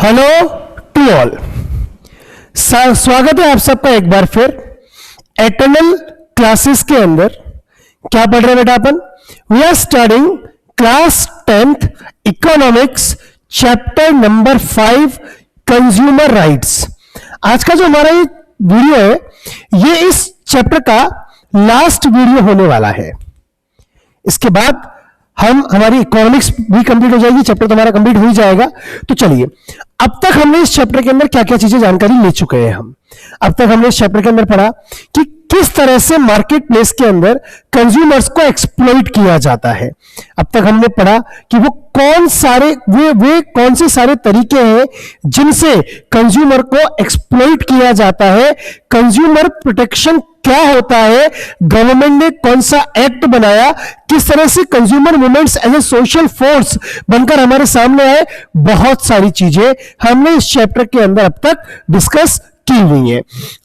Hello to all, स्वागत है आप सबका एक बार फिर एटर्नल क्लासेस के अंदर। क्या पढ़ रहे हैं बेटा अपन? We are studying class 10th economics chapter number 5 consumer rights. आज का जो हमारा ये वीडियो है ये इस चैप्टर का लास्ट वीडियो होने वाला है। इसके बाद हमारी इकोनॉमिक्स भी कंप्लीट हो जाएगी, चैप्टर तो हमारा कंप्लीट हो ही जाएगा। तो चलिए, अब तक हमने इस चैप्टर के अंदर क्या क्या चीजें जानकारी ले चुके हैं। अब तक हमने इस चैप्टर के अंदर पढ़ा कि किस तरह से मार्केट प्लेस के अंदर कंज्यूमर्स को एक्सप्लॉइट किया जाता है। अब तक हमने पढ़ा कि वो कौन से सारे तरीके हैं जिनसे कंज्यूमर को एक्सप्लॉइट किया जाता है। कंज्यूमर प्रोटेक्शन क्या होता है, गवर्नमेंट ने कौन सा एक्ट बनाया, किस तरह से consumer movements as a social force बनकर हमारे सामने आए। बहुत सारी चीजें हमने इस चैप्टर के अंदर अब तक डिस्कस की हुई है।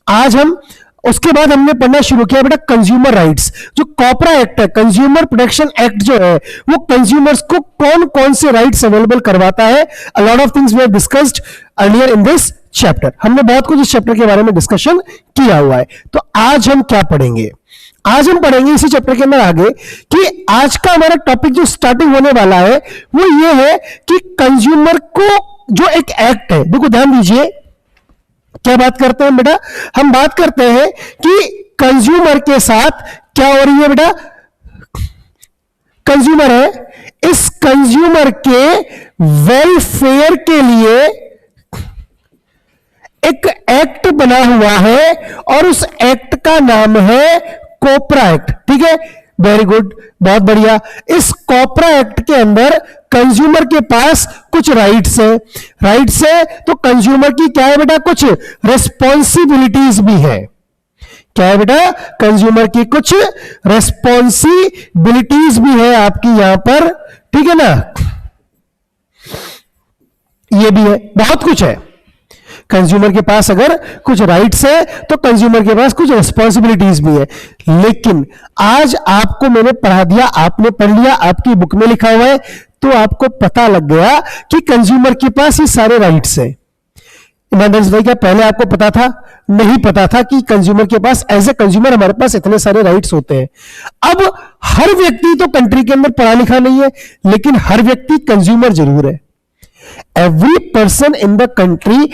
आज हम उसके बाद हमने पढ़ना शुरू किया बेटा कंज्यूमर राइट्स। जो कॉपरा एक्ट है, कंज्यूमर प्रोटेक्शन एक्ट जो है, वो कंज्यूमर्स को कौन कौन से राइट्स अवेलेबल करवाता है। A lot of things we have discussed earlier in this chapter. हमने बहुत कुछ इस चैप्टर के बारे में डिस्कशन किया हुआ है। तो आज हम क्या पढ़ेंगे? आज हम पढ़ेंगे इसी चैप्टर के अंदर आगे कि आज का हमारा टॉपिक जो स्टार्टिंग होने वाला है वो ये है कि कंज्यूमर को जो एक एक्ट है, देखो ध्यान दीजिए क्या बात करते हैं बेटा। हम बात करते हैं कि कंज्यूमर के साथ क्या हो रही है बेटा। कंज्यूमर है, इस कंज्यूमर के वेलफेयर के लिए एक एक्ट बना हुआ है और उस एक्ट का नाम है कॉपरा एक्ट। ठीक है, वेरी गुड, बहुत बढ़िया। इस कॉपरा एक्ट के अंदर कंज्यूमर के पास कुछ राइट्स है तो कंज्यूमर की क्या है बेटा, कुछ रिस्पॉन्सिबिलिटीज भी है। क्या है बेटा? कंज्यूमर की कुछ रिस्पॉन्सिबिलिटीज भी है आपकी यहां पर। ठीक है ना, ये भी है, बहुत कुछ है। कंज्यूमर के पास अगर कुछ राइट्स है तो कंज्यूमर के पास कुछ रिस्पॉन्सिबिलिटीज भी है। लेकिन आज आपको मैंने पढ़ा दिया, आपने पढ़ लिया, आपकी बुक में लिखा हुआ है, तो आपको पता लग गया कि कंज्यूमर के पास ये सारे राइट्स है। ईमानदारी भाई, क्या पहले आपको पता था? नहीं पता था कि कंज्यूमर के पास, एज ए कंज्यूमर हमारे पास इतने सारे राइट्स होते हैं। अब हर व्यक्ति तो कंट्री के अंदर पढ़ा लिखा नहीं है, लेकिन हर व्यक्ति कंज्यूमर जरूर है। Every person in the country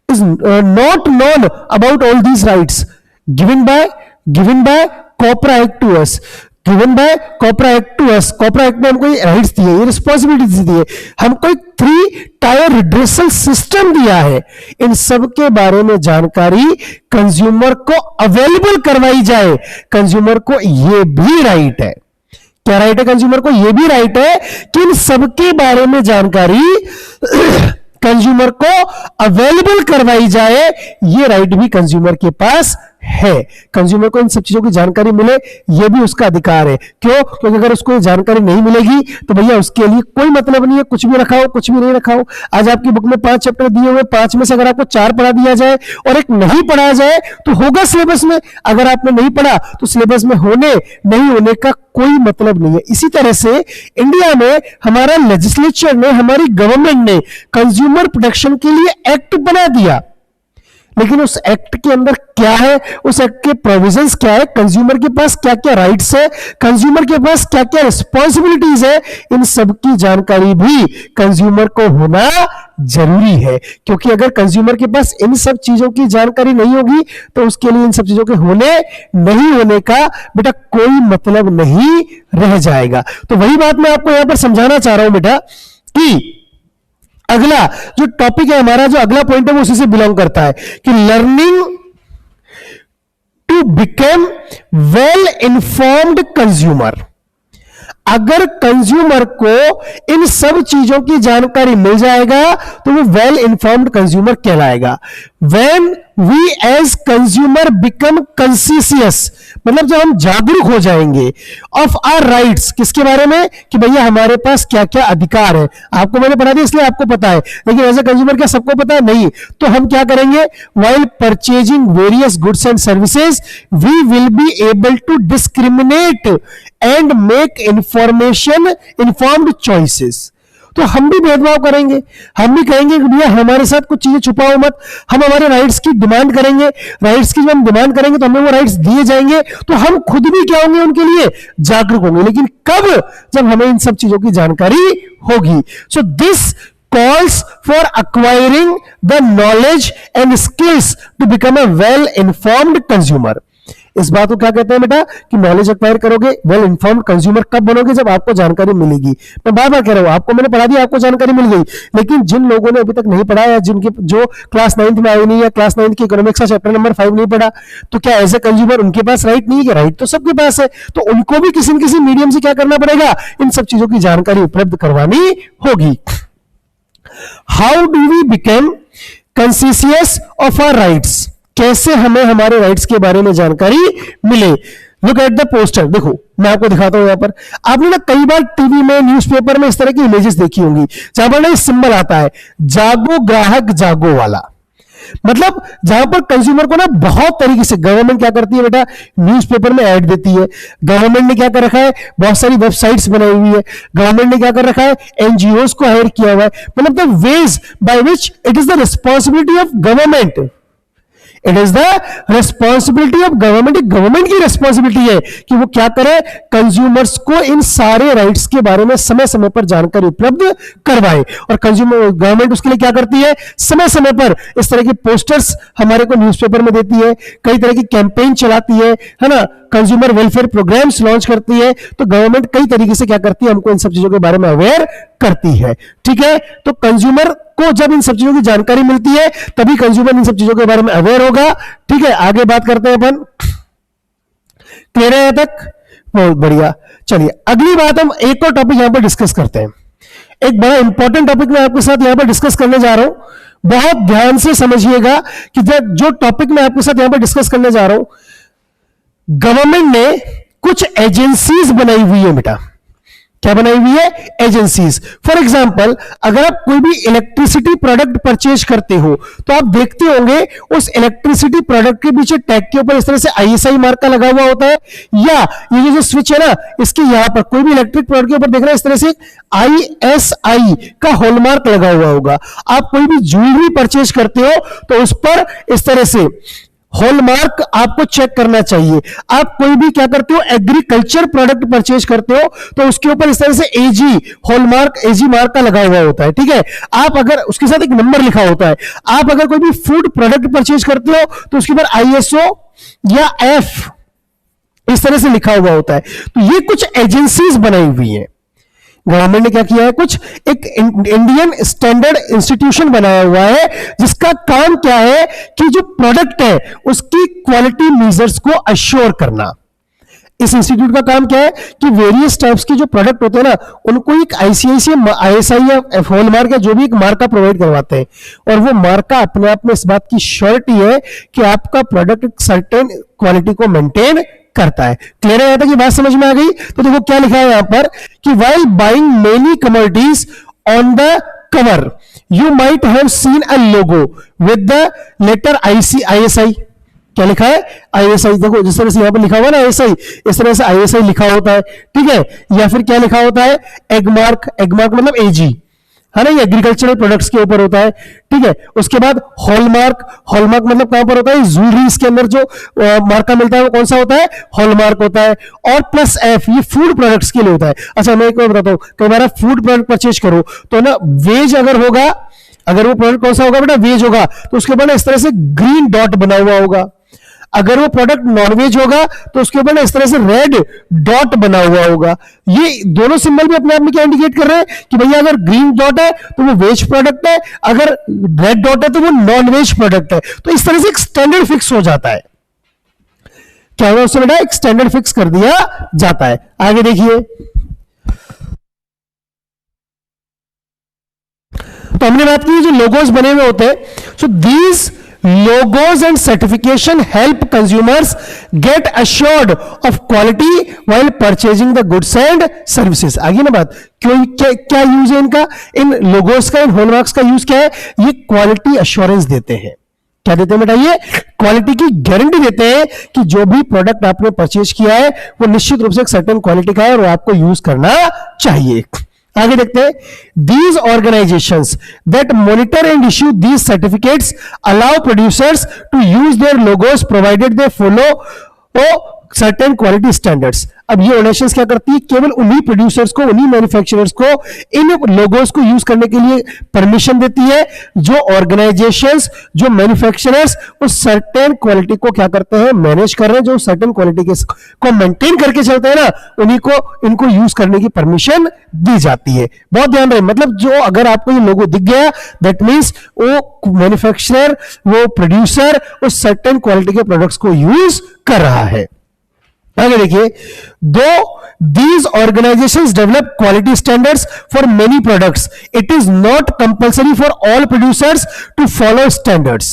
is not known about all these rights given by Copra Act to us, Copra Act ने हमको ये राइट्स दिए, ये रिस्पॉन्सिबिलिटीज दी है, हमको एक 3 टायर रिड्रेसल सिस्टम दिया है। इन सब के बारे में जानकारी कंज्यूमर को अवेलेबल करवाई जाए। कंज्यूमर को ये भी राइट है। क्या राइट है? कंज्यूमर को ये भी राइट है कि इन सब के बारे में जानकारी कंज्यूमर को अवेलेबल करवाई जाए। ये राइट भी कंज्यूमर के पास है। कंज्यूमर को इन सब चीजों की जानकारी मिले, ये भी उसका अधिकार है। क्यों? क्योंकि अगर उसको जानकारी नहीं मिलेगी तो भैया उसके लिए कोई मतलब नहीं है, कुछ भी रखा हो कुछ भी नहीं रखा हो। आज आपकी बुक में 5 चैप्टर दिए हुए, 5 में से अगर आपको 4 पढ़ा दिया जाए और एक नहीं पढ़ाया जाए तो होगा सिलेबस में। अगर आपने नहीं पढ़ा तो सिलेबस में होने नहीं होने का कोई मतलब नहीं है। इसी तरह से इंडिया में हमारा लेजिस्लेचर ने, हमारी गवर्नमेंट ने कंज्यूमर प्रोटेक्शन के लिए एक्ट बना दिया, लेकिन उस एक्ट के अंदर क्या है, उस एक्ट के प्रोविजंस क्या है, कंज्यूमर के पास क्या क्या राइट्स है, कंज्यूमर के पास क्या क्या रिस्पॉन्सिबिलिटीज है, इन सब की जानकारी भी कंज्यूमर को होना जरूरी है। क्योंकि अगर कंज्यूमर के पास इन सब चीजों की जानकारी नहीं होगी तो उसके लिए इन सब चीजों के होने नहीं होने का बेटा कोई मतलब नहीं रह जाएगा। तो वही बात मैं आपको यहां पर समझाना चाह रहा हूं बेटा कि अगला जो टॉपिक है हमारा, जो अगला पॉइंट है वो उसी से बिलोंग करता है कि learning to become well informed consumer. अगर कंज्यूमर को इन सब चीजों की जानकारी मिल जाएगा तो वो वेल इन्फॉर्म्ड कंज्यूमर कहलाएगा। When we as consumer become conscious, मतलब जब हम जागरूक हो जाएंगे ऑफ आवर राइट्स, किसके बारे में कि भैया हमारे पास क्या क्या अधिकार है। आपको मैंने पढ़ा दिया इसलिए आपको पता है, लेकिन एज ए कंज्यूमर क्या सबको पता है? नहीं। तो हम क्या करेंगे? While purchasing various goods and services we will be able to discriminate and make information informed choices. तो हम भी भेदभाव करेंगे, हम भी कहेंगे कि भैया हमारे साथ कुछ चीजें छुपाओ मत, हम हमारे राइट्स की डिमांड करेंगे, राइट्स की जब हम डिमांड करेंगे तो हमें वो राइट्स दिए जाएंगे, तो हम खुद भी क्या होंगे, उनके लिए जागरूक होंगे। लेकिन कब? जब हमें इन सब चीजों की जानकारी होगी। So this calls for acquiring the knowledge and skills to become a well informed consumer। इस बात को क्या कहते हैं बेटा कि नॉलेज एक्वायर करोगे, वेल इन्फॉर्म्ड कंज्यूमर कब बनोगे? जब आपको जानकारी मिलेगी। मैं बार बार कह रहा हूं, आपको मैंने पढ़ा दिया, आपको जानकारी मिल गई, लेकिन जिन लोगों ने अभी तक नहीं पढ़ा या जिनके जो क्लास 9th में आई नहीं या क्लास 9th की इकोनॉमिक्स का चैप्टर नंबर 5 नहीं पढ़ा, तो क्या एज ए कंज्यूमर उनके पास राइट नहीं है? राइट तो सबके पास है, तो उनको भी किसी न किसी मीडियम से क्या करना पड़ेगा, इन सब चीजों की जानकारी उपलब्ध करवानी होगी। How do we become conscious of our rights? कैसे हमें हमारे राइट्स के बारे में जानकारी मिले? Look at the poster. देखो मैं आपको दिखाता हूं, यहां पर आपने ना कई बार टीवी में, न्यूज़पेपर में इस तरह की इमेजेस देखी होंगी, जहां पर ना सिंबल आता है जागो ग्राहक जागो वाला। मतलब जहां पर कंज्यूमर को ना बहुत तरीके से गवर्नमेंट क्या करती है बेटा, न्यूज़पेपर में ऐड देती है। गवर्नमेंट ने क्या कर रखा है, बहुत सारी वेबसाइट्स बनाई हुई है। गवर्नमेंट ने क्या कर रखा है, एनजीओस को हायर किया हुआ है। मतलब the ways by which it is the responsibility of government, it is the responsibility of government, government की रेस्पॉन्सिबिलिटी है कि वो क्या करे, कंज्यूमर्स को इन सारे राइट्स के बारे में समय समय पर जानकारी उपलब्ध करवाए। और कंज्यूमर गवर्नमेंट उसके लिए क्या करती है, समय समय पर इस तरह के पोस्टर्स हमारे को न्यूज़पेपर में देती है, कई तरह की कैंपेन चलाती है ना, कंज्यूमर वेलफेयर प्रोग्राम्स लॉन्च करती है। तो गवर्नमेंट कई तरीके से क्या करती है, हमको इन सब चीजों के बारे में अवेयर करती है। ठीक है, तो कंज्यूमर को जब इन सब चीजों की जानकारी मिलती है तभी कंज्यूमर इन सब चीजों के बारे में अवेयर होगा। ठीक है, आगे बात करते हैं अपन। क्लियर है यहां तक? बहुत बढ़िया। चलिए अगली बात हम एक और टॉपिक यहां पर डिस्कस करते हैं। एक बड़ा इंपॉर्टेंट टॉपिक मैं आपके साथ यहां पर डिस्कस करने जा रहा हूं। बहुत ध्यान से समझिएगा कि जो टॉपिक मैं आपके साथ यहां पर डिस्कस करने जा रहा हूं, गवर्नमेंट ने कुछ एजेंसीज बनाई हुई है बेटा। क्या बनाई हुई है? एजेंसीज। फॉर एग्जाम्पल अगर आप कोई भी इलेक्ट्रिसिटी प्रोडक्ट परचेज करते हो तो आप देखते होंगे उस इलेक्ट्रिसिटी प्रोडक्ट के पीछे टैग के ऊपर इस तरह से आईएसआई मार्क का लगा हुआ होता है, या ये जो स्विच है ना, इसके यहां पर कोई भी इलेक्ट्रिक प्रोडक्ट के ऊपर देखना इस तरह से आईएसआई का हॉलमार्क लगा हुआ होगा। आप कोई भी ज्वेलरी परचेज करते हो तो उस पर इस तरह से हॉलमार्क आपको चेक करना चाहिए। आप कोई भी क्या करते हो, एग्रीकल्चर प्रोडक्ट परचेज करते हो तो उसके ऊपर इस तरह से एजी हॉलमार्क, एजी मार्क का लगा हुआ होता है। ठीक है, आप अगर उसके साथ एक नंबर लिखा होता है। आप अगर कोई भी फूड प्रोडक्ट परचेज करते हो तो उसके ऊपर आईएसओ या एफ इस तरह से लिखा हुआ होता है। तो ये कुछ एजेंसीज बनाई हुई है। गवर्नमेंट ने क्या किया है, कुछ एक इंडियन स्टैंडर्ड इंस्टीट्यूशन बनाया हुआ है जिसका काम क्या है कि जो प्रोडक्ट है उसकी क्वालिटी मेजर्स को अश्योर करना। इस इंस्टीट्यूट का काम क्या है कि वेरियस टाइप्स के जो प्रोडक्ट होते हैं ना, उनको एक आईसीआईसीआई, आईएसआई या हॉलमार्क या जो भी एक मार्का प्रोवाइड करवाते हैं, और वो मार्का अपने आप में इस बात की श्योरिटी है कि आपका प्रोडक्ट एक सर्टेन क्वालिटी को मेंटेन करता है। क्लियर है कि बात समझ में आ गई? तो देखो क्या लिखा है यहां पर कि while buying many commodities on the cover you might have seen a logo with the letter ISI। क्या लिखा है? ISI। देखो जिस तरह से यहां पर लिखा हुआ ना ISI, इस तरह से ISI लिखा होता है। ठीक है, या फिर क्या लिखा होता है, एगमार्क। एगमार्क मतलब एजी है ना, ये एग्रीकल्चरल प्रोडक्ट्स के ऊपर होता है। ठीक है, उसके बाद हॉलमार्क। हॉलमार्क मतलब कहां पर होता है, ज्वेलरीज के अंदर जो मार्का मिलता है वो कौन सा होता है, हॉलमार्क होता है। और प्लस एफ, ये फूड प्रोडक्ट्स के लिए होता है। अच्छा मैं एक बार बताता हूं, कई बार आप फूड प्रोडक्ट परचेज करो तो ना वेज अगर होगा, अगर वो प्रोडक्ट कौन सा होगा बेटा, वेज होगा, तो उसके ऊपर ना इस तरह से ग्रीन डॉट बना हुआ होगा। अगर वो प्रोडक्ट नॉनवेज होगा तो उसके ऊपर ना इस तरह से रेड डॉट बना हुआ होगा। ये दोनों सिंबल भी अपने आप में क्या इंडिकेट कर रहे हैं कि भैया अगर ग्रीन डॉट है तो वो वेज प्रोडक्ट है, अगर रेड डॉट है तो वो नॉन वेज प्रोडक्ट है। तो इस तरह से एक स्टैंडर्ड फिक्स हो जाता है। क्या होगा उससे बेटा, एक स्टैंडर्ड फिक्स कर दिया जाता है। आगे देखिए, तो हमने बात की जो लोगोज बने हुए होते हैं, so these logos and certification help consumers get assured of quality while purchasing the goods and services। आगे ना बात, क्यों क्या यूज है इनका, इन लोगोस का, इन हॉलमार्क्स का यूज क्या है, ये क्वालिटी अश्योरेंस देते हैं। क्या देते हैं बेटा, ये क्वालिटी की गारंटी देते हैं कि जो भी प्रोडक्ट आपने परचेज किया है वो निश्चित रूप से एक सर्टेन क्वालिटी का है और वो आपको यूज करना चाहिए। आगे देखते हैं, these organizations that monitor and issue these certificates allow producers to use their logos provided they follow certain quality standards. अब ये ऑर्गेनाइजेशंस क्या करती है, केवल उन्हीं प्रोड्यूसर्स को, उन्हीं मैन्युफैक्चरर्स को इन लोगोस को यूज करने के लिए परमिशन देती है जो ऑर्गेनाइजेशंस, जो मैन्युफैक्चरर्स उस सर्टेन क्वालिटी को क्या करते हैं, मैनेज कर रहे हैं, जो सर्टेन क्वालिटी के को मेंटेन करके चलते हैं ना, उन्हीं को इनको यूज करने की परमिशन दी जाती है। बहुत ध्यान रहे, मतलब जो अगर आपको ये लोगो दिख गया, दैट मींस वो मैन्युफैक्चरर, वो प्रोड्यूसर उस सर्टेन क्वालिटी के प्रोडक्ट्स को यूज कर रहा है। आगे देखिए, दो these organizations develop quality standards for many products, it is not compulsory for all producers to follow standards।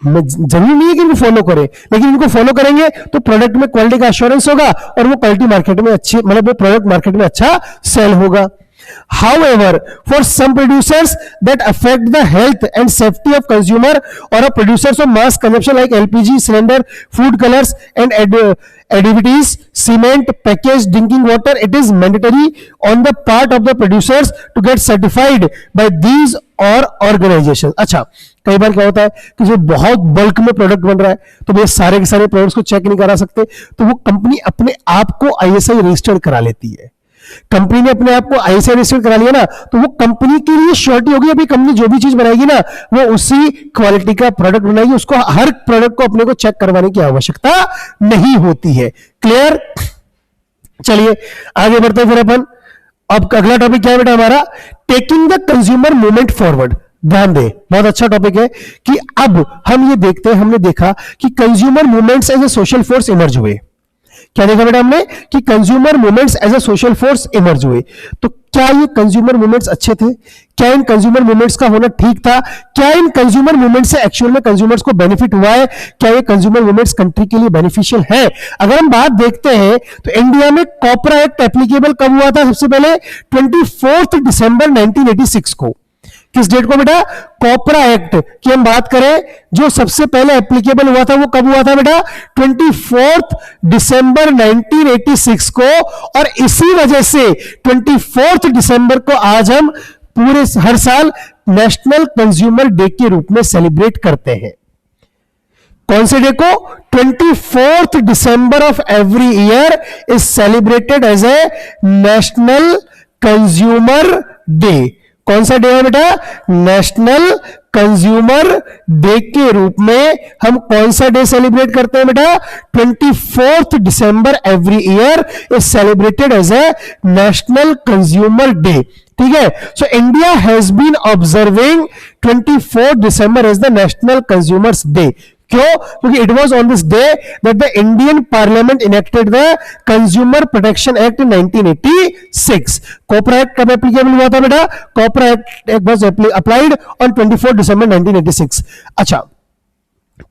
जरूरी नहीं है कि इनको फॉलो करें, लेकिन इनको फॉलो करेंगे तो प्रोडक्ट में क्वालिटी का एश्योरेंस होगा और वो क्वालिटी मार्केट में अच्छी, मतलब वो प्रोडक्ट मार्केट में अच्छा सेल होगा। However, for some producers that affect the health and safety of consumer or a producers of mass consumption like LPG cylinder, food colors and additives, cement, packaged drinking water, it is mandatory on the part of the producers to get certified by these or organizations। अच्छा, कई बार क्या होता है कि जो बहुत bulk में product बन रहा है तो भैया सारे के सारे प्रोडक्ट्स को चेक नहीं करा सकते, तो वो कंपनी अपने आप को ISI रजिस्टर्ड करा लेती है। कंपनी ने अपने आप को ISI रजिस्टर्ड करा लिया ना, तो वो कंपनी के लिए श्योरिटी होगी, अभी कंपनी जो भी चीज बनाएगी ना वो उसी क्वालिटी का प्रोडक्ट बनाएगी, उसको हर प्रोडक्ट को अपने को चेक करवाने की आवश्यकता नहीं होती है। क्लियर? चलिए आगे बढ़ते हैं फिर अपन। अब अगला टॉपिक क्या है बेटा हमारा, taking the consumer movement forward. ध्यान दे, बहुत अच्छा टॉपिक है कि अब हम ये देखते हैं, हमने देखा कि consumer movements as a social force emerge हुए। क्या देखा बेटा हमने कि consumer movements as a social force emerge हुए। तो क्या ये कंज्यूमर मूवमेंट्स अच्छे थे? क्या इन कंज्यूमर मूवमेंट्स का होना ठीक था? क्या इन कंज्यूमर मूवमेंट्स से एक्चुअल में कंज्यूमर्स को बेनिफिट हुआ है? क्या ये कंज्यूमर मूवमेंट्स कंट्री के लिए बेनिफिशियल है? अगर हम बात देखते हैं तो इंडिया में कॉपरा एक्ट एप्लीकेबल कब हुआ था? सबसे पहले 24 दिसंबर 1986 को। किस डेट को बेटा? कॉपरा एक्ट की हम बात करें, जो सबसे पहले एप्लीकेबल हुआ था वो कब हुआ था बेटा? 24 दिसंबर 1986 को। और इसी वजह से 24 दिसंबर को आज हम पूरे हर साल नेशनल कंज्यूमर डे के रूप में सेलिब्रेट करते हैं। कौन से डे को? 24 December of every year is celebrated as a national consumer day. कौन सा डे है बेटा? नेशनल कंज्यूमर डे के रूप में हम कौन सा डे सेलिब्रेट करते हैं बेटा? 24 December every year is celebrated as a national consumer day. ठीक है, so India has been observing 24 December as the national consumers day. क्यों? क्योंकि it was on this day that the Indian parliament enacted the consumer protection act in 1986। COPRA act कब applicable हुआ था बेटा? COPRA act was applied on 24 December 1986। अच्छा,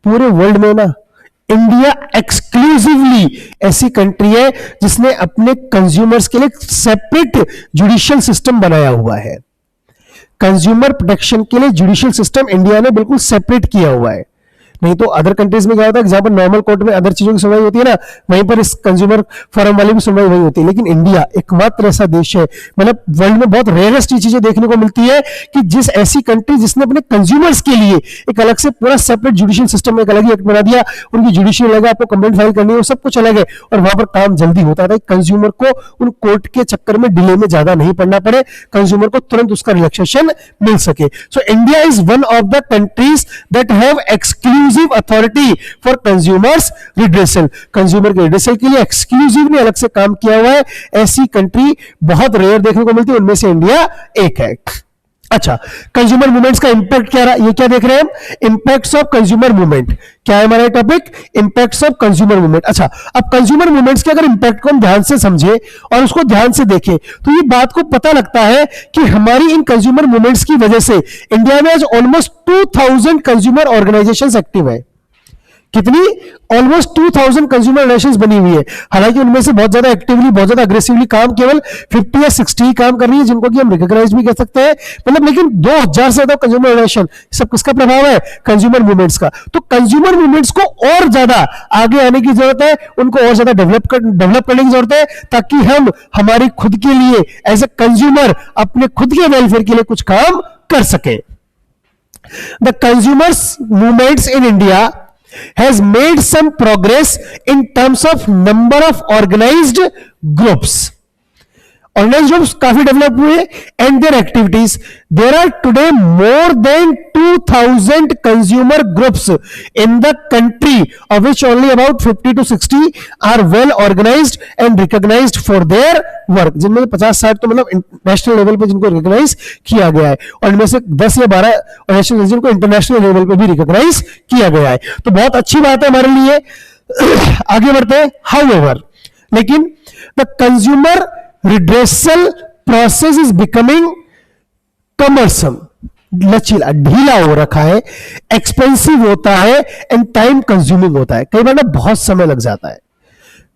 पूरे world में ना इंडिया एक्सक्लूसिवली ऐसी कंट्री है जिसने अपने कंज्यूमर्स के लिए सेपरेट जुडिशियल सिस्टम बनाया हुआ है। कंज्यूमर प्रोटेक्शन के लिए जुडिशियल सिस्टम इंडिया ने बिल्कुल सेपरेट किया हुआ है। नहीं तो अदर कंट्रीज में क्या होता है, जहां पर नॉर्मल कोर्ट में अदर चीजों की सुनवाई होती है ना, वहीं पर इस कंज्यूमर फोरम वाली भी सुनवाई वही होती है। लेकिन इंडिया एकमात्र ऐसा देश है, मतलब वर्ल्ड में बहुत रेयरेस्ट चीजें देखने को मिलती है कि जिस ऐसी कंट्री जिसने अपने कंज्यूमर्स के लिए एक अलग से पूरा सेपरेट जुडिशियल सिस्टम, एक अलग ही एक्ट बना दिया, उनकी जुडिशियल अलग है, आपको कंप्लेंट फाइल करनी है, वो सब कुछ अलग है, और वहां पर काम जल्दी होता था। कंज्यूमर को उन कोर्ट के चक्कर में डिले में ज्यादा नहीं पड़ना पड़े, कंज्यूमर को तुरंत उसका रिलैक्सेशन मिल सके। So India is one of the countries that have exclusive authority for consumers redressal. Consumer के रिड्रेसल के लिए एक्सक्लूसिवली अलग से काम किया हुआ है। ऐसी कंट्री बहुत रेयर देखने को मिलती है, उनमें से इंडिया एक है। अच्छा, कंज्यूमर मूवमेंट्स का इंपैक्ट क्या रहा, ये क्या देख रहे हैं हम? Impacts of consumer movement. क्या है हमारा topic? Impacts of consumer movement. अच्छा, अब कंज्यूमर मूवमेंट्स के अगर इंपैक्ट को हम ध्यान से समझे और उसको ध्यान से देखें तो ये बात को पता लगता है कि हमारी इन कंज्यूमर मूवमेंट्स की वजह से इंडिया में आज ऑलमोस्ट 2000 कंज्यूमर ऑर्गेनाइजेशंस एक्टिव है। कितनी? ऑलमोस्ट 2000 कंज्यूमर रिलेशंस बनी हुई है। हालांकि उनमें से बहुत ज्यादा एक्टिवली, बहुत ज्यादा अग्रेसिवली काम केवल 50 या 60 काम कर रही है, जिनको कि हम रिकॉग्नाइज भी कर सकते हैं, मतलब। लेकिन 2000 से ज्यादा कंज्यूमर रिलेशन, सब किसका प्रभाव है? कंज्यूमर मूवमेंट्स का। तो कंज्यूमर मूवमेंट्स को और ज्यादा आगे आने की जरूरत है, उनको और ज्यादा डेवलप करने की जरूरत है, ताकि हम हमारी खुद के लिए एज ए कंज्यूमर अपने खुद के वेलफेयर के लिए कुछ काम कर सके। The consumers movements in India has made some progress in terms of number of organized groups. Organized groups काफी डेवलप हुए and their activities. There are today more than 2000 consumer groups in the country, of which only about 50 to 60 are well organized and recognized for their work. जिनमें 50-60 तो मतलब national level पे जिनको recognise किया गया है, और इनमें से 10 या 12 नेशनल जिनको इंटरनेशनल लेवल पे भी रिकॉग्नाइज किया गया है। तो बहुत अच्छी बात है हमारे लिए। आगे बढ़ते हैं। However, लेकिन the consumer redressal process is becoming cumbersome, लचीला, ढीला हो रखा है, एक्सपेंसिव होता है एंड टाइम कंज्यूमिंग होता है। कई बार ना बहुत समय लग जाता है।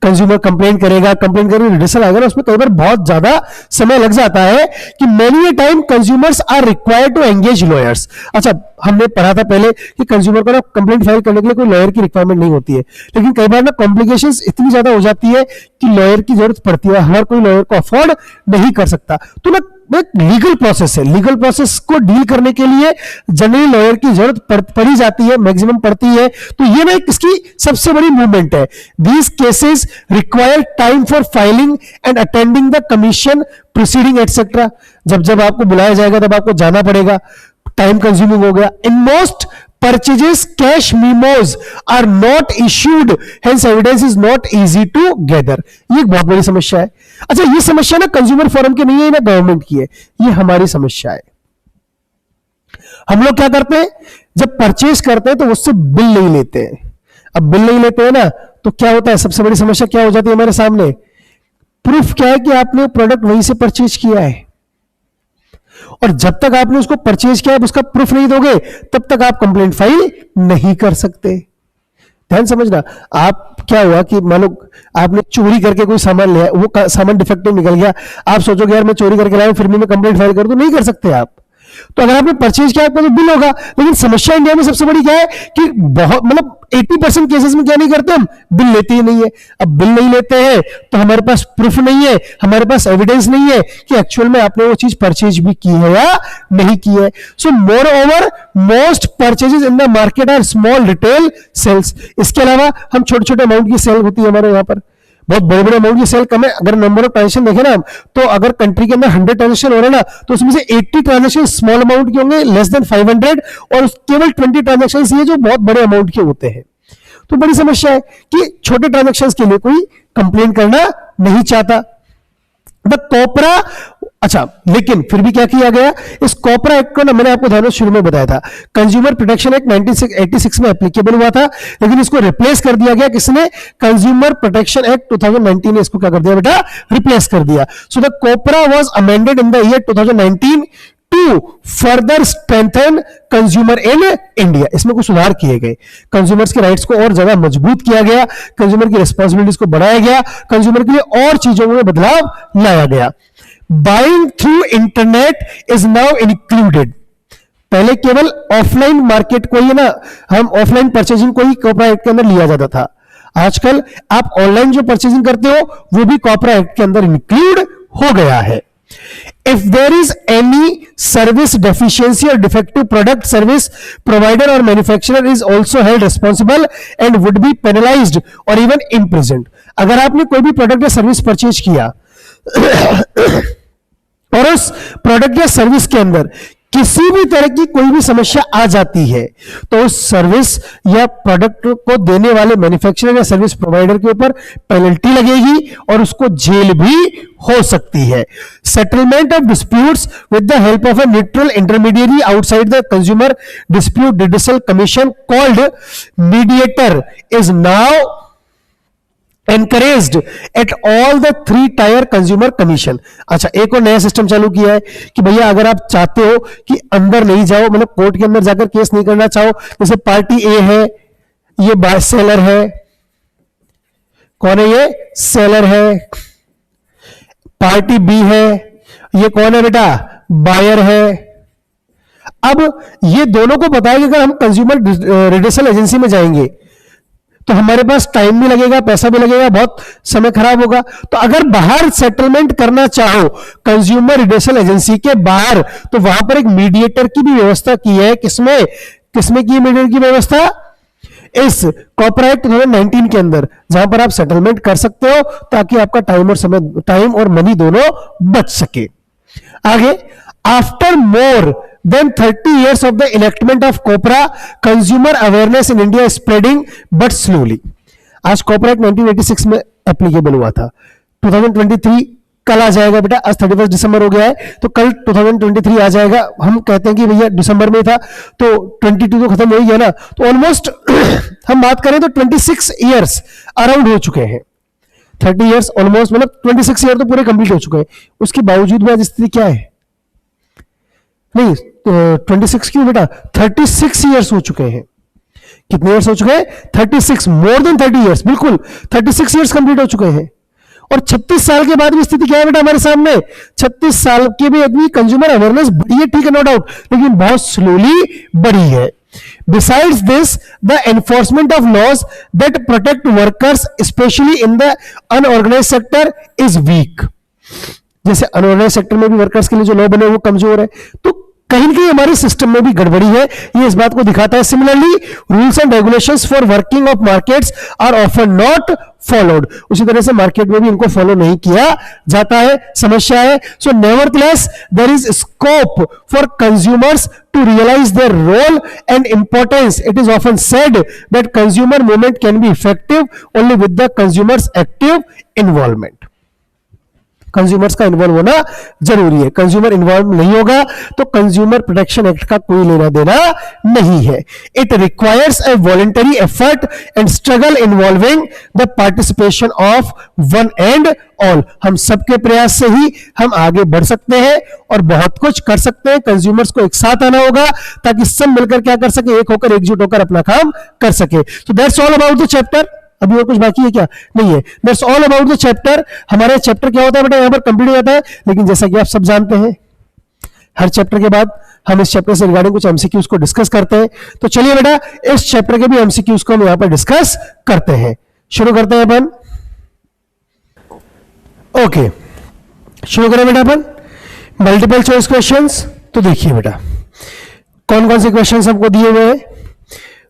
कंज्यूमर कंप्लेन करेगा, कंप्लेन करके रिड्रेसल आएगा ना, उसमें कई बार बहुत ज्यादा समय लग जाता है कि many a time consumers are required to engage lawyers. अच्छा, हमने पढ़ा था पहले कि कंज्यूमर को ना कंप्लेंट फाइल करने के लिए कोई लॉयर की रिक्वायरमेंट नहीं होती है, लेकिन कई बार ना कॉम्प्लिकेशंस इतनी ज्यादा हो जाती है कि लॉयर की जरूरत पड़ती है। हर कोई लॉयर को अफोर्ड नहीं कर सकता। तो ना एक लीगल प्रोसेस है, लीगल प्रोसेस को डील करने के लिए जनरली लॉयर की जरूरत पड़ी जाती है, मैक्सिमम पड़ती है। तो ये ना इसकी सबसे बड़ी मूवमेंट है। These cases require time for filing and attending the commission proceeding etcetera. जब जब आपको बुलाया जाएगा तब आपको जाना पड़ेगा, टाइम कंज्यूमिंग हो गया। In most purchases cash memos are not issued, hence evidence is not easy to gather. ये एक बहुत बड़ी समस्या है। अच्छा, ये समस्या ना कंज्यूमर फोरम की नहीं है ना गवर्नमेंट की है, ये हमारी समस्या है। हम लोग क्या करते हैं, जब परचेज करते हैं तो उससे बिल नहीं लेते हैं। अब बिल नहीं लेते हैं ना, तो क्या होता है, सबसे बड़ी समस्या क्या हो जाती है हमारे सामने? प्रूफ क्या है कि आपने प्रोडक्ट वहीं से परचेज किया है, और जब तक आपने उसको परचेज किया है उसका प्रूफ नहीं दोगे तब तक आप कंप्लेंट फाइल नहीं कर सकते। ध्यान समझना। आप क्या हुआ कि मान लो आपने चोरी करके कोई सामान लिया, वो सामान डिफेक्टिव निकल गया, आप सोचोगे यार मैं चोरी करके लाया फिर भी मैं कंप्लेंट फाइल कर दूं, नहीं कर सकते आप। तो अगर आपने परचेज किया आपका तो बिल होगा। लेकिन समस्या इंडिया में सबसे बड़ी क्या है कि बहुत मतलब 80% केसेस में क्या नहीं करते, हम बिल लेते ही नहीं है। अब बिल नहीं लेते हैं तो हमारे पास प्रूफ नहीं है, हमारे पास एविडेंस नहीं है कि एक्चुअल में आपने वो चीज परचेज भी की है या नहीं की है। So more over most purchases in the market are small retail sales. इसके अलावा हम छोटे छोटे अमाउंट की सेल होती है हमारे यहाँ पर, बहुत बड़े बड़े अमाउंट की सेल कम है। अगर नंबर ऑफ ट्रांजेक्शन देखें ना हम, तो अगर कंट्री के अंदर 100 ट्रांजेक्शन हो रहे हैं ना, तो उसमें से 80 ट्रांजेक्शन स्मॉल अमाउंट के होंगे, लेस देन 500, और केवल 20 ट्रांजेक्शन ये जो बहुत बड़े अमाउंट के होते हैं। तो बड़ी समस्या है कि छोटे ट्रांजेक्शन के लिए कोई कंप्लेन करना नहीं चाहता। द कोपरा, अच्छा, लेकिन फिर भी क्या किया गया, इस कोपरा एक्ट को ना मैंने आपको ध्यान शुरू में बताया था, कंज्यूमर प्रोटेक्शन एक्ट 1986 में एप्लीकेबल हुआ था, लेकिन इसको रिप्लेस कर दिया गया किसने? कंज्यूमर प्रोटेक्शन एक्ट 2019 ने इसको क्या कर दिया बेटा? रिप्लेस कर दिया। So the COPRA was amended in the year 2019 to further strengthen consumer in India. इसमें कुछ सुधार किए गए, कंज्यूमर्स के राइट्स को और ज्यादा मजबूत किया गया, कंज्यूमर की रिस्पॉन्सिबिलिटीज को बढ़ाया गया, कंज्यूमर के लिए और चीजों में बदलाव लाया गया। Buying through internet is now included. पहले केवल ऑफलाइन मार्केट को ही ना, हम ऑफलाइन परचेजिंग को ही कोपरा एक्ट के अंदर लिया जाता था। आजकल आप ऑनलाइन जो परचेजिंग करते हो वो भी कोपरा एक्ट के अंदर इंक्लूड हो गया है। If there is any service deficiency or defective product, service provider or manufacturer is also held responsible and would be penalized or even imprisoned. अगर आपने कोई भी प्रोडक्ट या सर्विस परचेज किया और उस प्रोडक्ट या सर्विस के अंदर किसी भी तरह की कोई भी समस्या आ जाती है, तो उस सर्विस या प्रोडक्ट को देने वाले मैन्युफैक्चरर या सर्विस प्रोवाइडर के ऊपर पेनल्टी लगेगी और उसको जेल भी हो सकती है। Settlement of disputes with the help of a neutral intermediary outside the consumer dispute redressal commission called mediator is now encouraged at all the 3-tier consumer commission। अच्छा, एक और नया सिस्टम चालू किया है कि भैया अगर आप चाहते हो कि अंदर नहीं जाओ, मतलब कोर्ट के अंदर जाकर केस नहीं करना चाहो, जैसे पार्टी ए है ये बाय सेलर है, कौन है ये? सेलर है। पार्टी बी है, ये कौन है बेटा? बायर है। अब ये दोनों को पता है कि अगर हम कंज्यूमर रिड्रेसल एजेंसी में जाएंगे तो हमारे पास टाइम भी लगेगा, पैसा भी लगेगा, बहुत समय खराब होगा। तो अगर बाहर सेटलमेंट करना चाहो कंज्यूमर रिड्रेसल एजेंसी के बाहर, तो वहां पर एक मीडिएटर की भी व्यवस्था की है। किसमें किसमें की मीडिएटर की व्यवस्था? इस कॉपीराइट 2019 के अंदर, जहां पर आप सेटलमेंट कर सकते हो ताकि आपका टाइम और मनी दोनों बच सके। आगे, after more than 30 years of the enactment of COPRA, consumer awareness in India is spreading but slowly. आज कॉपीराइट 1986 में एप्लीकेबल हुआ था, 2023 कल आ जाएगा बेटा। आज 31 दिसंबर हो गया है, तो कल 2023 आ जाएगा। हम कहते हैं कि भैया दिसंबर में था, तो 22 तो खत्म हो ही गया ना, तो ऑलमोस्ट हम बात करें तो 26 ईयर्स अराउंड हो चुके हैं। 30 ईयर्स ऑलमोस्ट, मतलब 26 ईयर तो पूरे कंप्लीट हो चुके हैं। उसके बावजूद भी आज स्थिति क्या है? नहीं, 26 क्यों बेटा, 36 ईयर्स हो चुके हैं। कितने ईयर्स हो चुके हैं? 36, मोर देन 30 ईयर्स, बिल्कुल 36 ईयर्स कंप्लीट हो चुके हैं। और 36 साल के बाद भी स्थिति क्या है बेटा हमारे सामने? 36 साल के भी आदमी कंज्यूमर अवेयरनेस बढ़ी है, ठीक है, नो डाउट, लेकिन बहुत स्लोली बढ़ी है। Besides this, the enforcement of laws that protect workers, especially in the unorganized sector, is weak. जैसे अनऑर्गेनाइज सेक्टर में भी वर्कर्स के लिए जो लॉ बने वो कमजोर है, तो कहीं ना कहीं हमारे सिस्टम में भी गड़बड़ी है, ये इस बात को दिखाता है। Similarly, rules and regulations for working of markets are often not followed. उसी तरह से मार्केट में भी इनको फॉलो नहीं किया जाता है, समस्या है। So nevertheless there is scope for consumers to realise their role and importance. It is often said that consumer movement can be effective only with the consumers active involvement. Consumers का involve होना जरूरी है। Consumer involve नहीं होगा तो consumer protection act का कोई लेना देना नहीं है। It requires a voluntary effort and struggle involving the participation of one and all. हम सबके प्रयास से ही हम आगे बढ़ सकते हैं और बहुत कुछ कर सकते हैं। कंज्यूमर्स को एक साथ आना होगा ताकि सब मिलकर क्या कर सके, एक होकर, एकजुट होकर अपना काम कर सके। So that's all about the chapter. अभी और कुछ बाकी है क्या? नहीं है। That's all about the chapter. हमारे चैप्टर क्या होता है बेटा, यहां पर कंप्लीट हो जाता है। लेकिन जैसा कि आप सब जानते हैं, हर चैप्टर के बाद हम इस चैप्टर से रिगार्डिंग कुछ एमसीक्यूज को डिस्कस करते हैं। तो चलिए बेटा, इस चैप्टर के भी एमसीक्यूज को हम यहां पर डिस्कस करते हैं। शुरू करते हैं अपन। ओके, शुरू करें बेटा अपन मल्टीपल चॉइस क्वेश्चंस। तो देखिए बेटा, कौन कौन से क्वेश्चंस हमको दिए हुए हैं,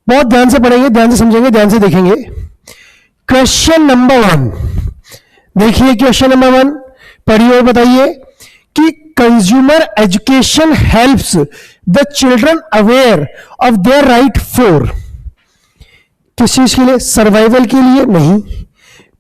बहुत ध्यान से पढ़ेंगे, ध्यान से समझेंगे, ध्यान से देखेंगे। क्वेश्चन नंबर 1 देखिए, क्वेश्चन नंबर 1 पढ़िए और बताइए कि consumer education helps the children aware of their right for. किस चीज के लिए? सर्वाइवल के लिए नहीं,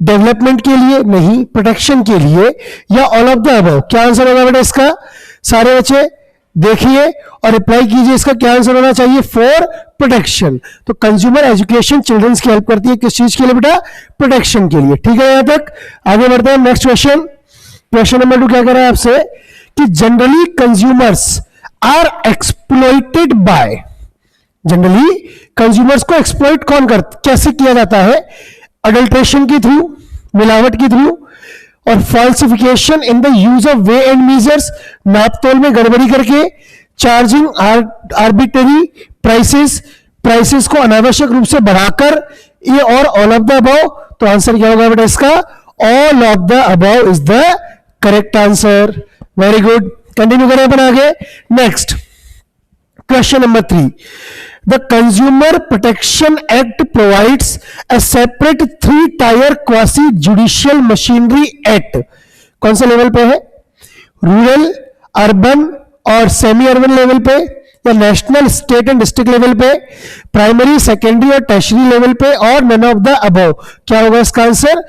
डेवलपमेंट के लिए नहीं, प्रोटेक्शन के लिए, या ऑल ऑफ द अबव। क्या आंसर होगा बेटा इसका? सारे बच्चे देखिए और रिप्लाई कीजिए, इसका क्या आंसर होना चाहिए? For protection. तो कंज्यूमर एजुकेशन चिल्ड्रंस की हेल्प करती है, किस चीज के लिए बेटा? प्रोटेक्शन के लिए। ठीक है, यहां तक आगे बढ़ते हैं। नेक्स्ट क्वेश्चन, क्वेश्चन नंबर 2 क्या कह रहा है आपसे कि generally consumers are exploited by. Generally consumers को एक्सप्लॉइट कौन कैसे किया जाता है? अडल्ट्रेशन के थ्रू, मिलावट के थ्रू, और falsification in the use of वे एंड मीजर्स, नापतोल में गड़बड़ी करके, चार्जिंग आर्बिट्ररी प्राइसेस को अनावश्यक रूप से बढ़ाकर, ये और ऑल ऑफ द अबव। तो आंसर क्या होगा बेटा इसका? All of the above is the correct answer. Very good, continue करें अपन आगे। Next question number 3, The Consumer Protection Act provides a separate 3-tier quasi-judicial machinery act. कौन से लेवल पे है? रूरल, अर्बन और सेमी अर्बन लेवल पे, या national, state and district level पे, प्राइमरी, सेकेंडरी और टर्शरी लेवल पे, और नन ऑफ द अबव। क्या होगा इसका आंसर?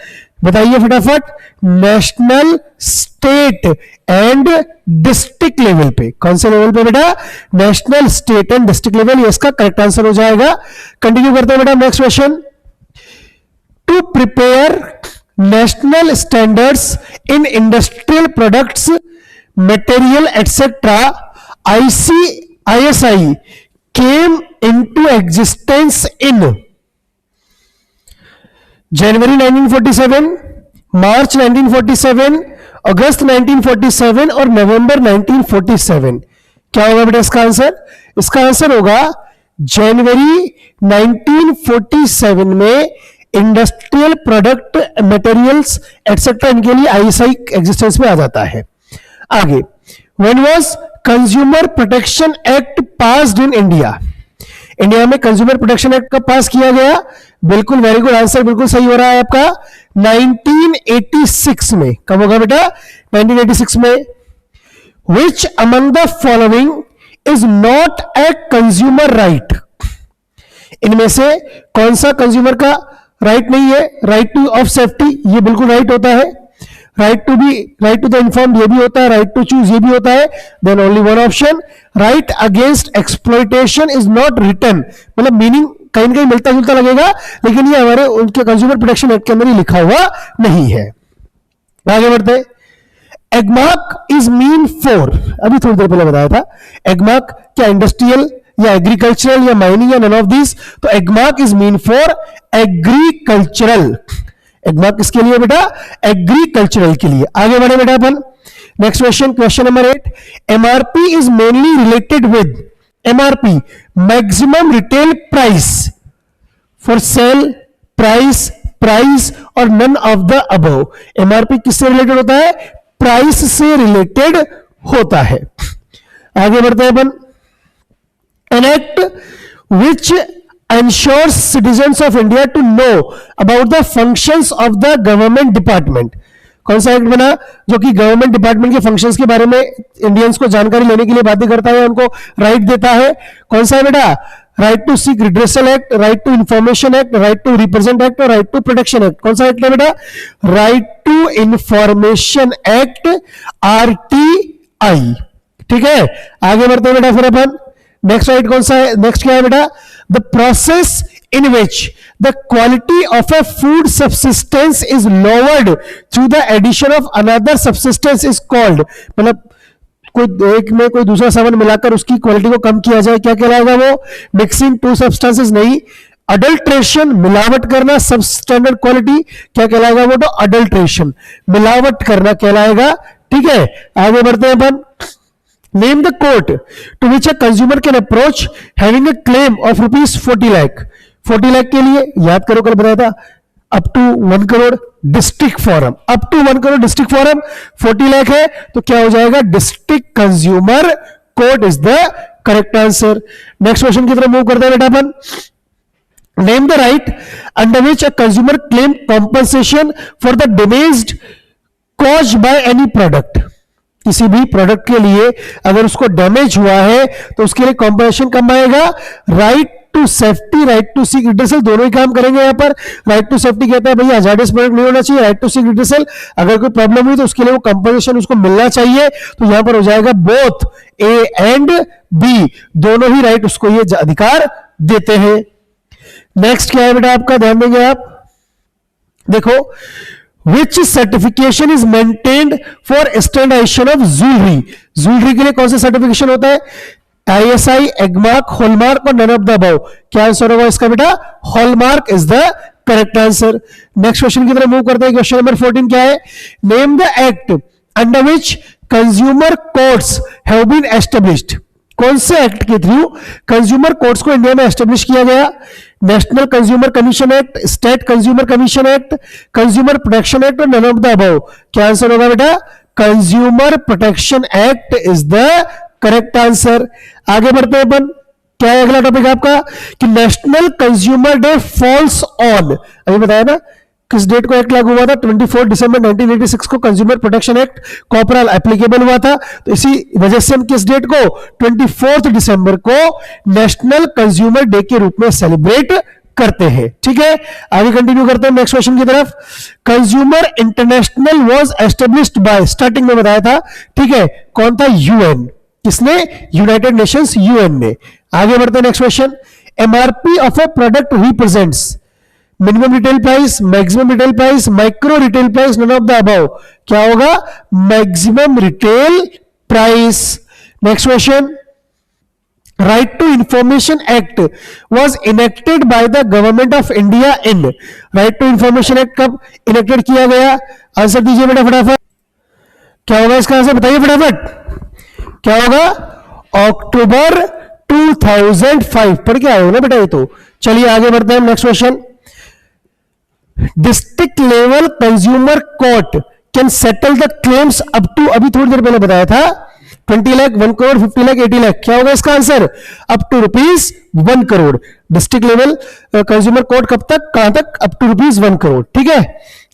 बताइए फटाफट। National, state and district level पे। कौन से लेवल पे बेटा? National, state and district level, ये इसका करेक्ट आंसर हो जाएगा। कंटिन्यू करते हैं बेटा, next question. To prepare national standards in industrial products, material etcetera, ISI came into existence in। जनवरी 1947, मार्च 1947, अगस्त 1947 और नवंबर 1947। क्या होगा बेटा इसका आंसर? इसका आंसर होगा जनवरी 1947 में इंडस्ट्रियल प्रोडक्ट, मटेरियल्स एटसेट्रा, इनके लिए आईएसआई एग्जिस्टेंस में आ जाता है। आगे, when was consumer protection act passed in India? India में कंज्यूमर प्रोटेक्शन एक्ट कब पास किया गया? बिल्कुल, वेरी गुड आंसर, बिल्कुल सही हो रहा है आपका, 1986 में। कब होगा बेटा? 1986 में। Which among the following is not a consumer right? इनमें से कौन सा कंज्यूमर का राइट नहीं है? राइट टू ऑफ सेफ्टी, ये बिल्कुल राइट होता है। राइट टू द इन्फॉर्म्ड, ये भी होता है। राइट टू चूज, ये भी होता है। Then only one option, right against exploitation is not written. मतलब मीनिंग कहीं ना कहीं मिलता जुलता लगेगा, लेकिन ये हमारे उनके कंज्यूमर प्रोटेक्शन एक्ट के अंदर ही लिखा हुआ नहीं है। आगे बढ़ते हैं। एगमार्क इज मीन फॉर, अभी थोड़ी देर पहले बताया था। एगमार्क क्या इंडस्ट्रियल या एग्रीकल्चरल या माइनिंग या नन ऑफ दिस? तो Agmark is mean for agricultural. Agmark किसके लिए बेटा? एग्रीकल्चरल के लिए। आगे बढ़े बेटा अपन। Next question, question number 8। MRP is mainly related with, MRP maximum retail price for sale price, price और none of the above. MRP किससे रिलेटेड होता है? प्राइस से रिलेटेड होता है। आगे बढ़ते हैं अपन। An act which ensures citizens of India to know about the functions of the government department। कौन सा एक्ट बना जो कि गवर्नमेंट डिपार्टमेंट के फंक्शंस के बारे में इंडियंस को जानकारी लेने के लिए बातें करता है, उनको राइट देता है? कौन सा है बेटा? Right to seek redressal act, right to information act, right to represent act और राइट टू प्रोटेक्शन एक्ट। कौन सा एक्ट है बेटा? Right to information act, RTI. ठीक है, आगे बढ़ते हैं बेटा फिर अपन। नेक्स्ट राइट कौन सा है? नेक्स्ट क्या है बेटा? The process in which the quality of a food subsistence is lowered through the addition of another subsistence is called. मतलब कोई एक में कोई दूसरा सामान मिलाकर उसकी क्वालिटी को कम किया जाए, क्या कहलाएगा वो? मिक्सिंग टू सब्सटेंसेस नहीं, अडल्ट्रेशन, मिलावट करना। सब स्टैंडर्ड क्वालिटी क्या कहलाएगा वो? तो अडल्ट्रेशन, मिलावट करना कहलाएगा। ठीक है, आगे बढ़ते हैं अपन। Name the court to which a consumer can approach having a claim of rupees 40 lakh। 40 lakh के लिए याद करो, कल बताया था up to 1 crore district forum, up to 1 crore district forum 40 lakh है तो क्या हो जाएगा? District consumer court is the correct answer. Next question की तरफ मूव करते हैं बेटा अपन। Name the right under which a consumer claim compensation for the damage caused by any product. किसी भी प्रोडक्ट के लिए अगर उसको डैमेज हुआ है तो उसके लिए कॉम्पनसेशन कब आएगा? Right to safety, right to seek redressal, दोनों ही काम करेंगे यहां पर। राइट टू सेफ्टी कहता है भैया हजार्डस प्रोडक्ट नहीं होना चाहिए। राइट टू सीक रिड्रेसल, अगर कोई प्रॉब्लम हुई तो उसके लिए वो कॉम्पनसेशन उसको मिलना चाहिए। तो यहां पर हो जाएगा बोथ ए एंड बी, दोनों ही राइट उसको ये अधिकार देते हैं। नेक्स्ट क्या है बेटा आपका? ध्यान देंगे आप, देखो। Which certification is maintained for standardization of jewelry? Jewellery के लिए कौन सा सर्टिफिकेशन होता है? आईएसआई, एगमार्क, हॉलमार्क और नन ऑफ द अबव। क्या आंसर होगा इसका बेटा? Hallmark is the correct answer. Next question की तरफ मूव करते हैं। क्वेश्चन नंबर 14 क्या है? Name the act under which consumer courts have been established. कौन से एक्ट के थ्रू कंज्यूमर कोर्ट्स को इंडिया में एस्टेब्लिश किया गया? National consumer commission act, state consumer commission act, consumer protection act और नन ऑफ द अबव। क्या answer होगा बेटा? Consumer protection act is the correct answer. आगे बढ़ते हैं अपन। क्या है अगला टॉपिक आपका? कि national consumer day falls on, अभी बताया ना किस डेट को एक्ट लागू हुआ था? 24 दिसंबर 1986 को consumer protection act corporal applicable हुआ था। तो इसी वजह से हम किस डेट को 24 दिसंबर को नेशनल कंज्यूमर डे के रूप में सेलिब्रेट करते हैं। ठीक है, आगे कंटिन्यू करते हैं नेक्स्ट क्वेश्चन की तरफ। Consumer international was established by, starting में बताया था। ठीक है, कौन था? यूएन। किसने? यूनाइटेड नेशंस, यूएन ने। आगे बढ़ते हैं next question. MRP of a product represents minimum retail price, maximum retail price, micro retail price, none of the above. क्या होगा? Maximum retail price. Next question. Right to information act was enacted by the government of India in, right to information act कब enacted किया गया? Answer दीजिए बेटा फटाफट, क्या होगा इसका आंसर बताइए फटाफट, क्या होगा? अक्टूबर 2005 पढ़ के आए हो ना बेटा ये तो। चलिए आगे बढ़ते हैं, next question. District level consumer court can settle the claims up to, अभी थोड़ी देर पहले बताया था 20 लाख, 1 करोड़, 50 लाख, 80 लाख, क्या होगा इसका answer? Up to rupees 1 crore. District level consumer court कब तक, कहां तक? अप टू रुपीज 1 करोड़, ठीक है।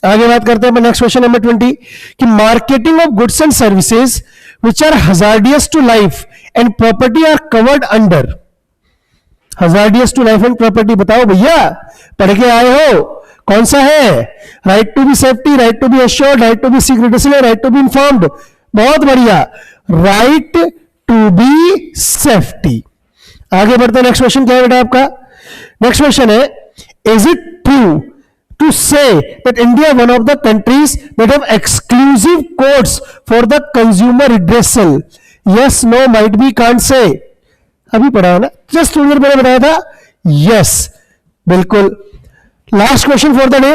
आगे बात करते हैं नेक्स्ट क्वेश्चन नंबर 20 कि marketing of goods and services which are hazardous to life and property are covered under, hazardous to life and property बताओ भैया, पढ़ के आए हो, कौन सा है? Right to be safety, right to be assured, right to be secret, right to be informed, बहुत बढ़िया, राइट टू बी सेफ्टी। आगे बढ़ते हैं, नेक्स्ट क्वेश्चन क्या है बेटा आपका? नेक्स्ट क्वेश्चन है, is it true to say that India one of the countries that have exclusive courts for the consumer redressal? Yes, no, might be, can't say, अभी पढ़ा है ना, जस्ट थोड़ी देर पहले बताया था, यस बिल्कुल। Last question for the day,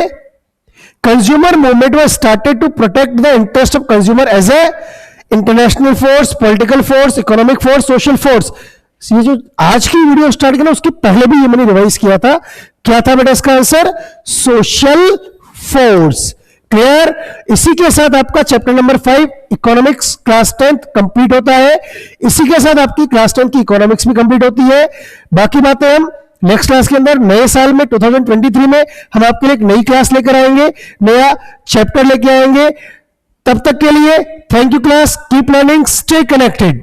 consumer movement was started to protect the interest of consumer as a international force, political force, economic force, social force. ये जो आज की वीडियो स्टार्ट की ना, उसके पहले भी ये मैंने रिवाइज किया था, क्या था बेटा इसका आंसर? Social force. क्लियर? इसी के साथ आपका chapter number 5 economics class 10th complete होता है, इसी के साथ आपकी क्लास 10 की इकोनॉमिक्स भी कंप्लीट होती है। बाकी बातें हम नेक्स्ट क्लास के अंदर नए साल में 2023 में हम आपके लिए एक नई क्लास लेकर आएंगे, नया चैप्टर लेके आएंगे। तब तक के लिए thank you class, keep learning, stay connected.